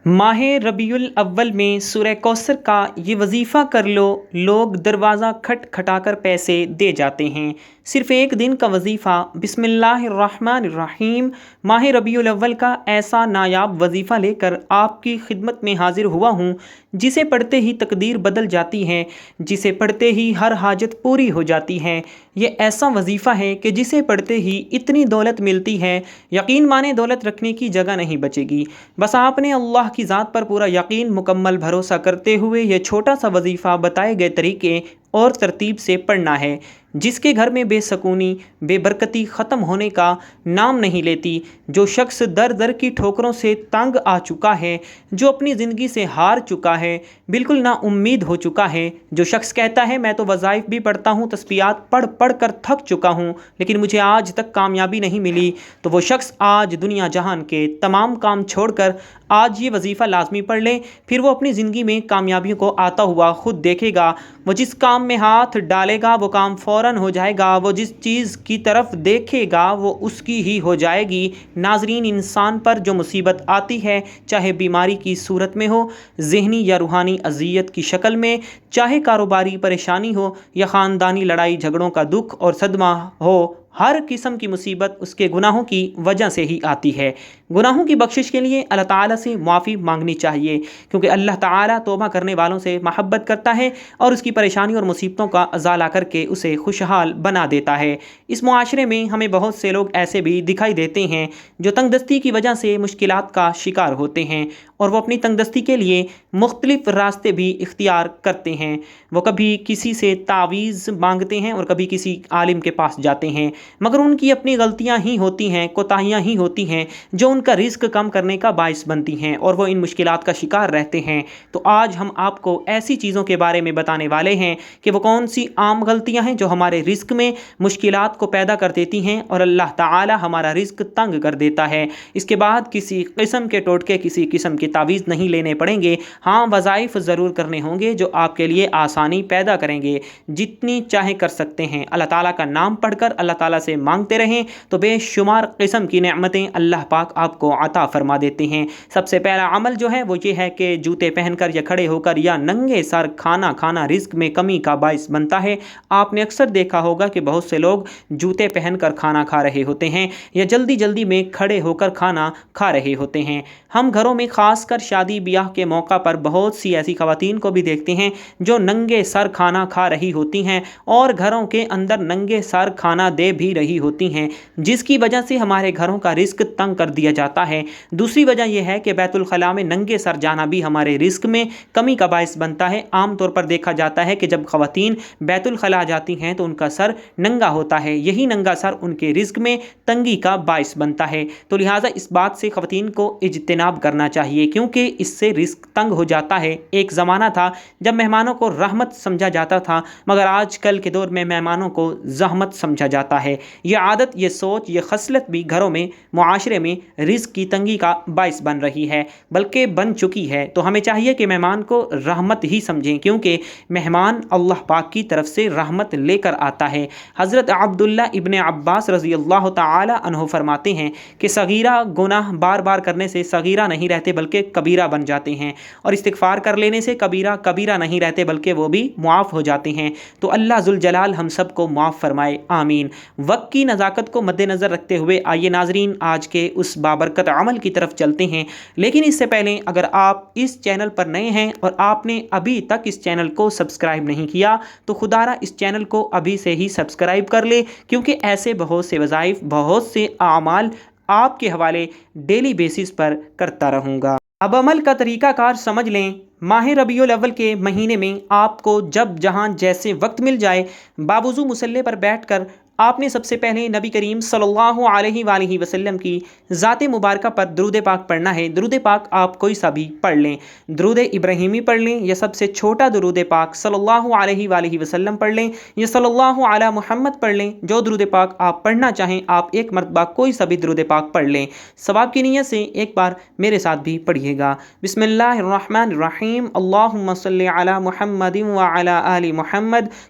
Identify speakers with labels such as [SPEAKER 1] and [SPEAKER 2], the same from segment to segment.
[SPEAKER 1] ماہ ربیع الاول میں سورہ کوثر کا یہ وظیفہ کر لو، لوگ دروازہ کھٹ کھٹا کر پیسے دے جاتے ہیں۔ صرف ایک دن کا وظیفہ بسم اللہ الرحمن الرحیم ماہ ربیع الاول کا ایسا نایاب وظیفہ لے کر آپ کی خدمت میں حاضر ہوا ہوں، جسے پڑھتے ہی تقدیر بدل جاتی ہے، جسے پڑھتے ہی ہر حاجت پوری ہو جاتی ہے۔ یہ ایسا وظیفہ ہے کہ جسے پڑھتے ہی اتنی دولت ملتی ہے، یقین مانے دولت رکھنے کی جگہ نہیں بچے گی۔ بس آپ نے اللہ کی ذات پر پورا یقین، مکمل بھروسہ کرتے ہوئے یہ چھوٹا سا وظیفہ بتائے گئے طریقے اور ترتیب سے پڑھنا ہے۔ جس کے گھر میں بے سکونی، بے برکتی ختم ہونے کا نام نہیں لیتی، جو شخص در در کی ٹھوکروں سے تنگ آ چکا ہے، جو اپنی زندگی سے ہار چکا ہے، بالکل نا امید ہو چکا ہے، جو شخص کہتا ہے میں تو وظائف بھی پڑھتا ہوں، تسبیحات پڑھ پڑھ کر تھک چکا ہوں لیکن مجھے آج تک کامیابی نہیں ملی، تو وہ شخص آج دنیا جہان کے تمام کام چھوڑ کر آج یہ وظیفہ لازمی پڑھ لیں، پھر وہ اپنی زندگی میں کامیابیوں کو آتا ہوا خود دیکھے گا۔ وہ جس کام میں ہاتھ ڈالے گا وہ کام فوراً ہو جائے گا، وہ جس چیز کی طرف دیکھے گا وہ اس کی ہی ہو جائے گی۔ ناظرین، انسان پر جو مصیبت آتی ہے، چاہے بیماری کی صورت میں ہو، ذہنی یا روحانی اذیت کی شکل میں، چاہے کاروباری پریشانی ہو یا خاندانی لڑائی جھگڑوں کا دکھ اور صدمہ ہو، ہر قسم کی مصیبت اس کے گناہوں کی وجہ سے ہی آتی ہے۔ گناہوں کی بخشش کے لیے اللہ تعالیٰ سے معافی مانگنی چاہیے، کیونکہ اللہ تعالیٰ توبہ کرنے والوں سے محبت کرتا ہے اور اس کی پریشانی اور مصیبتوں کا ازالہ کر کے اسے خوشحال بنا دیتا ہے۔ اس معاشرے میں ہمیں بہت سے لوگ ایسے بھی دکھائی دیتے ہیں جو تنگ دستی کی وجہ سے مشکلات کا شکار ہوتے ہیں، اور وہ اپنی تنگ دستی کے لیے مختلف راستے بھی اختیار کرتے ہیں۔ وہ کبھی کسی سے تعویذ مانگتے ہیں اور کبھی کسی عالم کے پاس جاتے ہیں، مگر ان کی اپنی غلطیاں ہی ہوتی ہیں، کوتاہیاں ہی ہوتی ہیں جو ان کا رزق کم کرنے کا باعث بنتی ہیں، اور وہ ان مشکلات کا شکار رہتے ہیں۔ تو آج ہم آپ کو ایسی چیزوں کے بارے میں بتانے والے ہیں کہ وہ کون سی عام غلطیاں ہیں جو ہمارے رزق میں مشکلات کو پیدا کر دیتی ہیں اور اللہ تعالی ہمارا رزق تنگ کر دیتا ہے۔ اس کے بعد کسی قسم کے ٹوٹکے، کسی قسم کے تعویذ نہیں لینے پڑیں گے، ہاں وظائف ضرور کرنے ہوں گے جو آپ کے لیے آسانی پیدا کریں گے۔ جتنی چاہیں کر سکتے ہیں، اللہ تعالیٰ کا نام پڑھ کر اللہ تعالیٰ سے مانگتے رہیں تو بے شمار قسم کی نعمتیں اللہ پاک آپ کو عطا فرما دیتے ہیں۔ سب سے پہلا عمل جو ہے وہ یہ ہے کہ جوتے پہن کر یا کھڑے ہو کر یا ننگے سر کھانا کھانا رزق میں کمی کا باعث بنتا ہے۔ آپ نے اکثر دیکھا ہوگا کہ بہت سے لوگ جوتے پہن کر کھانا کھا رہے ہوتے ہیں یا جلدی جلدی میں کھڑے ہو کر کھانا کھا رہے ہوتے ہیں۔ ہم گھروں میں خاص کر شادی بیاہ کے موقع پر بہت سی ایسی خواتین کو بھی دیکھتے ہیں جو ننگے سر کھانا کھا رہی ہوتی ہیں اور گھروں کے اندر ننگے سر کھانا دے بھی رہی ہوتی ہیں، جس کی وجہ سے ہمارے گھروں کا رزق تنگ کر دیا جاتا ہے۔ دوسری وجہ یہ ہے کہ بیت الخلاء میں ننگے سر جانا بھی ہمارے رزق میں کمی کا باعث بنتا ہے۔ عام طور پر دیکھا جاتا ہے کہ جب خواتین بیت الخلاء جاتی ہیں تو ان کا سر ننگا ہوتا ہے، یہی ننگا سر ان کے رزق میں تنگی کا باعث بنتا ہے۔ تو لہٰذا اس بات سے خواتین کو اجتناب کرنا چاہیے، کیونکہ اس سے رزق تنگ ہو جاتا ہے۔ ایک زمانہ تھا جب مہمانوں کو رحمت سمجھا جاتا تھا، مگر آج کل کے دور میں مہمانوں کو زحمت سمجھا جاتا ہے۔ یہ عادت، یہ سوچ، یہ خصلت بھی گھروں میں، معاشرے میں رزق کی تنگی کا باعث بن رہی ہے، بلکہ بن چکی ہے۔ تو ہمیں چاہیے کہ مہمان کو رحمت ہی سمجھیں، کیونکہ مہمان اللہ پاک کی طرف سے رحمت لے کر آتا ہے۔ حضرت عبداللہ ابن عباس رضی اللہ تعالی عنہ فرماتے ہیں کہ صغیرہ گناہ بار بار کرنے سے صغیرہ نہیں رہتے بلکہ کبیرہ بن جاتے ہیں، اور استغفار کر لینے سے کبیرہ کبیرہ نہیں رہتے بلکہ وہ بھی معاف ہو جاتے ہیں۔ تو اللہ ذوالجلال ہم سب کو معاف فرمائے، آمین۔ وقت کی نزاکت کو مد نظر رکھتے ہوئے آئیے ناظرین آج کے اس بابرکت عمل کی طرف چلتے ہیں، لیکن اس سے پہلے اگر آپ اس چینل پر نئے ہیں اور آپ نے ابھی تک اس چینل کو سبسکرائب نہیں کیا تو خدارہ اس چینل کو ابھی سے ہی سبسکرائب کر لے، کیونکہ ایسے بہت سے وظائف، بہت سے اعمال آپ کے حوالے ڈیلی بیسس پر کرتا رہوں گا۔ اب عمل کا طریقہ کار سمجھ لیں۔ ماہ ربیع الاول کے مہینے میں آپ کو جب جہاں جیسے وقت مل جائے، باوضو مصلی پر بیٹھ کر آپ نے سب سے پہلے نبی کریم صلی اللہ علیہ وآلہ وسلم کی ذات مبارکہ پر درود پاک پڑھنا ہے۔ درود پاک آپ کوئی سا بھی پڑھ لیں، درود ابراہیمی پڑھ لیں یا سب سے چھوٹا درود پاک صلی اللہ علیہ وآلہ وسلم پڑھ لیں یا صلی اللہ علی محمد پڑھ لیں۔ جو درود پاک آپ پڑھنا چاہیں آپ ایک مرتبہ کوئی سا بھی درود پاک پڑھ لیں۔ ثواب کی نیت سے ایک بار میرے ساتھ بھی پڑھیے گا۔ بسم اللہ الرحمن الرحیم، اللہم صلی علی محمد وعلی آل محمد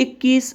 [SPEAKER 1] 21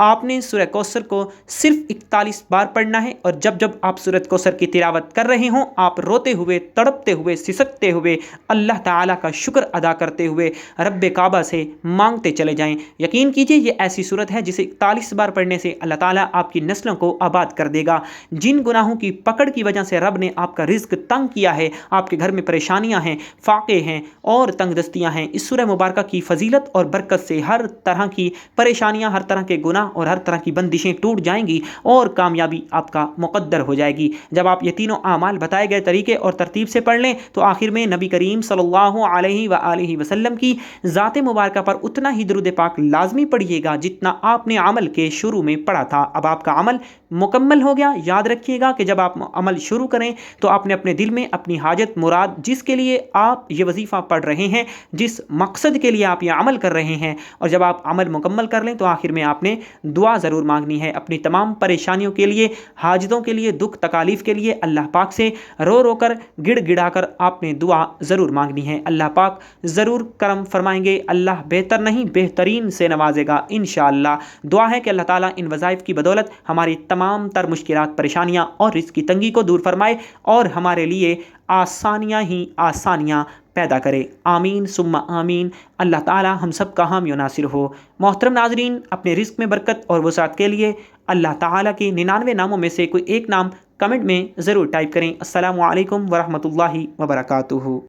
[SPEAKER 1] آپ نے سورہ کوثر کو صرف 41 بار پڑھنا ہے، اور جب جب آپ سورہ کوثر کی تلاوت کر رہے ہوں آپ روتے ہوئے، تڑپتے ہوئے، سسکتے ہوئے، اللہ تعالیٰ کا شکر ادا کرتے ہوئے رب کعبہ سے مانگتے چلے جائیں۔ یقین کیجئے یہ ایسی صورت ہے جسے 41 بار پڑھنے سے اللہ تعالیٰ آپ کی نسلوں کو آباد کر دے گا۔ جن گناہوں کی پکڑ کی وجہ سے رب نے آپ کا رزق تنگ کیا ہے، آپ کے گھر میں پریشانیاں ہیں، فاقے ہیں اور تنگ دستیاں ہیں، اس سورہ مبارکہ کی فضیلت اور برکت سے ہر طرح کی پریشانیاں، ہر طرح کے گناہ اور ہر طرح کی بندشیں ٹوٹ جائیں گی اور کامیابی آپ کا مقدر ہو جائے گی۔ جب آپ یہ تینوں اعمال بتائے گئے طریقے اور ترتیب سے پڑھ لیں تو آخر میں نبی کریم صلی اللہ علیہ وآلہ وسلم کی ذات مبارکہ پر اتنا ہی درود پاک لازمی پڑھیے گا جتنا آپ نے عمل کے شروع میں پڑھا تھا۔ اب آپ کا عمل مکمل ہو گیا۔ یاد رکھیے گا کہ جب آپ عمل شروع کریں تو آپ نے اپنے دل میں اپنی حاجت مراد، جس کے لیے آپ یہ وظیفہ پڑھ رہے ہیں، جس مقصد کے لیے آپ یہ عمل کر رہے ہیں، اور جب آپ عمل مکمل کر لیں تو آخر میں آپ نے دعا ضرور مانگنی ہے اپنی تمام پریشانیوں کے لیے، حاجتوں کے لیے، دکھ تکالیف کے لیے اللہ پاک سے رو رو کر، گڑ گڑا کر آپ نے دعا ضرور مانگنی ہے۔ اللہ پاک ضرور کرم فرمائیں گے، اللہ بہتر نہیں بہترین سے نوازے گا انشاءاللہ۔ دعا ہے کہ اللہ تعالیٰ ان وظائف کی بدولت ہماری تمام تر مشکلات، پریشانیاں اور رزق کی تنگی کو دور فرمائے اور ہمارے لیے آسانیاں ہی آسانیاں پیدا کرے۔ آمین ثم آمین۔ اللہ تعالیٰ ہم سب کا حامی و ناصر ہو۔ محترم ناظرین، اپنے رزق میں برکت اور وسعت کے لیے اللہ تعالیٰ کے 99 ناموں میں سے کوئی ایک نام کمنٹ میں ضرور ٹائپ کریں۔ السلام علیکم ورحمۃ اللہ وبرکاتہ۔